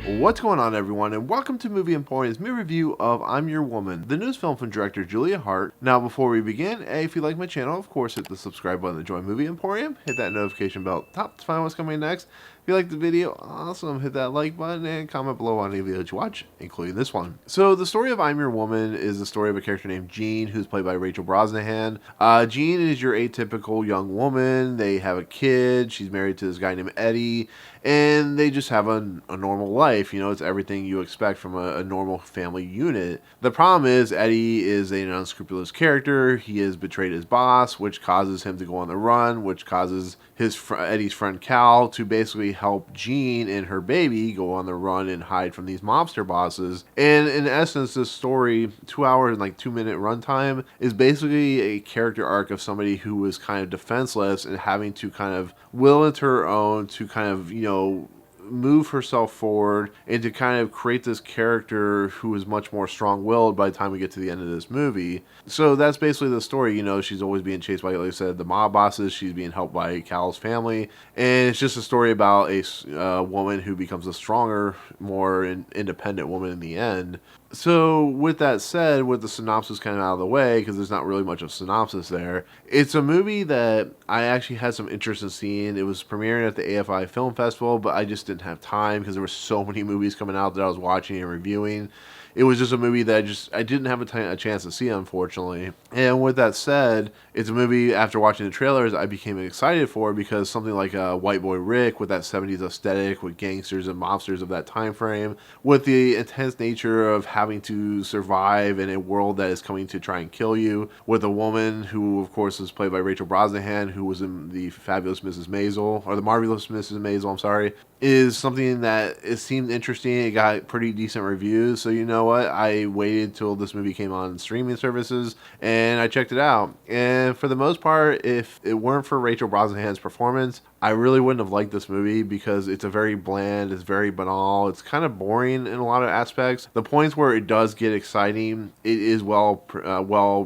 What's going on, everyone, and welcome to Movie Emporium's movie review of I'm Your Woman, the newest film from director Julia Hart. Now, before we begin, if you like my channel, of course, hit the subscribe button to join Movie Emporium, hit that notification bell at the top to find out what's coming next. If you like the video, awesome, hit that like button and comment below on any videos you watch, including this one. So, the story of I'm Your Woman is the story of a character named Jean, who's played by Rachel Brosnahan. Jean is your atypical young woman. They have a kid. She's married to this guy named Eddie, and they just have a normal life. You know, it's everything you expect from a normal family unit. The problem is Eddie is an unscrupulous character. He has betrayed his boss, which causes him to go on the run, which causes Eddie's friend Cal to basically help Jean and her baby go on the run and hide from these mobster bosses. And in essence, this story, 2 hours and like 2 minute runtime, is basically a character arc of somebody who was kind of defenseless and having to kind of will into her own to kind of, move herself forward and to kind of create this character who is much more strong-willed by the time we get to the end of this movie. So that's basically the story. You know, she's always being chased by, like I said, the mob bosses. She's being helped by Cal's family, and it's just a story about a woman who becomes a stronger, more independent woman in the end. So with that said, with the synopsis kind of out of the way, because there's not really much of synopsis there, it's a movie that I actually had some interest in seeing. It was premiering at the AFI Film Festival, but I just didn't have time because there were so many movies coming out that I was watching and reviewing. It was just a movie that I didn't have a chance to see, unfortunately. And with that said, it's a movie, after watching the trailers, I became excited for, because something like White Boy Rick, with that 70s aesthetic, with gangsters and mobsters of that time frame, with the intense nature of having to survive in a world that is coming to try and kill you, with a woman who, of course, is played by Rachel Brosnahan, who was in The Fabulous Mrs. Maisel, or The Marvelous Mrs. Maisel, I'm sorry, is something that it seemed interesting. It got pretty decent reviews, so you know what? I waited till this movie came on streaming services, and I checked it out. And for the most part, if it weren't for Rachel Brosnahan's performance, I really wouldn't have liked this movie, because it's a very bland, it's very banal, it's kind of boring in a lot of aspects. The points where it does get exciting, it is well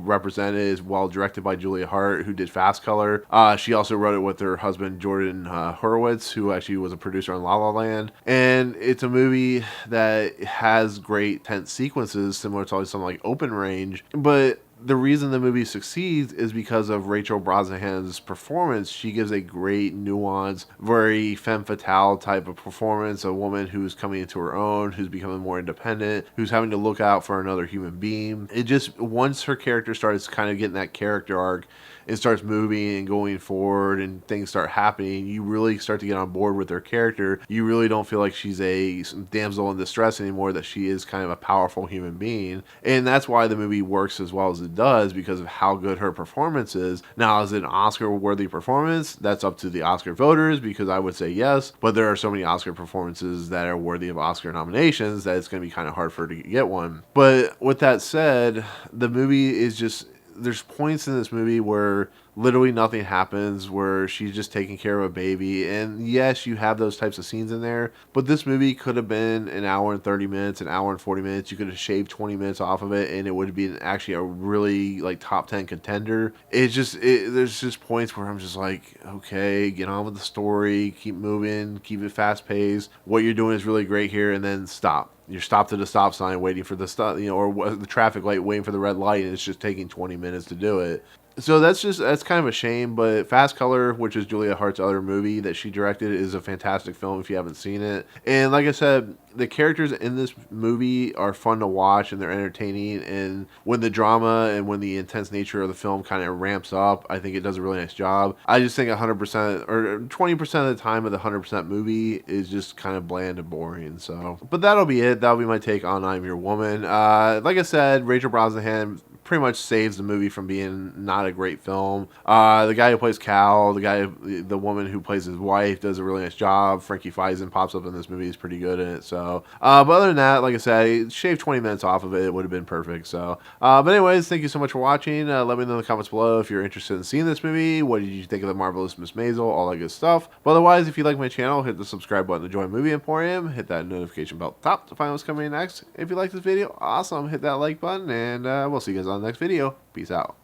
represented, is well directed by Julia Hart, who did Fast Color. She also wrote it with her husband Jordan Hurwitz, who actually was a producer on La La Land. And it's a movie that has great tense sequences, similar to something like Open Range, but the reason the movie succeeds is because of Rachel Brosnahan's performance. She gives a great, nuanced, very femme fatale type of performance. A woman who's coming into her own, who's becoming more independent, who's having to look out for another human being. It just, once her character starts kind of getting that character arc, it starts moving and going forward and things start happening, you really start to get on board with her character. You really don't feel like she's a damsel in distress anymore, that she is kind of a powerful human being. And that's why the movie works as well as it does, because of how good her performance is. Now, is it an Oscar-worthy performance? That's up to the Oscar voters, because I would say yes, but there are so many Oscar performances that are worthy of Oscar nominations that it's going to be kind of hard for her to get one. But with that said, the movie is just, there's points in this movie where literally nothing happens, where she's just taking care of a baby. And yes, you have those types of scenes in there, but this movie could have been an hour and 30 minutes, an hour and 40 minutes. You could have shaved 20 minutes off of it, and it would be actually a really like top 10 contender. There's just points where I'm just like, okay, get on with the story, keep moving, keep it fast paced. What you're doing is really great here, and then stop. You're stopped at a stop sign waiting for the stop, or the traffic light waiting for the red light, and it's just taking 20 minutes to do it. So that's kind of a shame. But Fast Color, which is Julia Hart's other movie that she directed, is a fantastic film if you haven't seen it. And like I said, the characters in this movie are fun to watch, and they're entertaining. And when the drama and when the intense nature of the film kind of ramps up, I think it does a really nice job. I just think 100% or 20% of the time of the 100% movie is just kind of bland and boring. So, but that'll be it. That'll be my take on I'm Your Woman. Like I said, Rachel Brosnahan pretty much saves the movie from being not a great film. The guy who plays Cal, the woman who plays his wife, does a really nice job. Frankie Faison pops up in this movie; he's pretty good in it. So, but other than that, like I said, shave 20 minutes off of it, it would have been perfect. So, but anyways, thank you so much for watching. Let me know in the comments below if you're interested in seeing this movie. What did you think of The Marvelous Miss Maisel? All that good stuff. But otherwise, if you like my channel, hit the subscribe button to join Movie Emporium. Hit that notification bell at the top to find what's coming next. If you like this video, awesome. Hit that like button, and we'll see you guys on the next video. Peace out.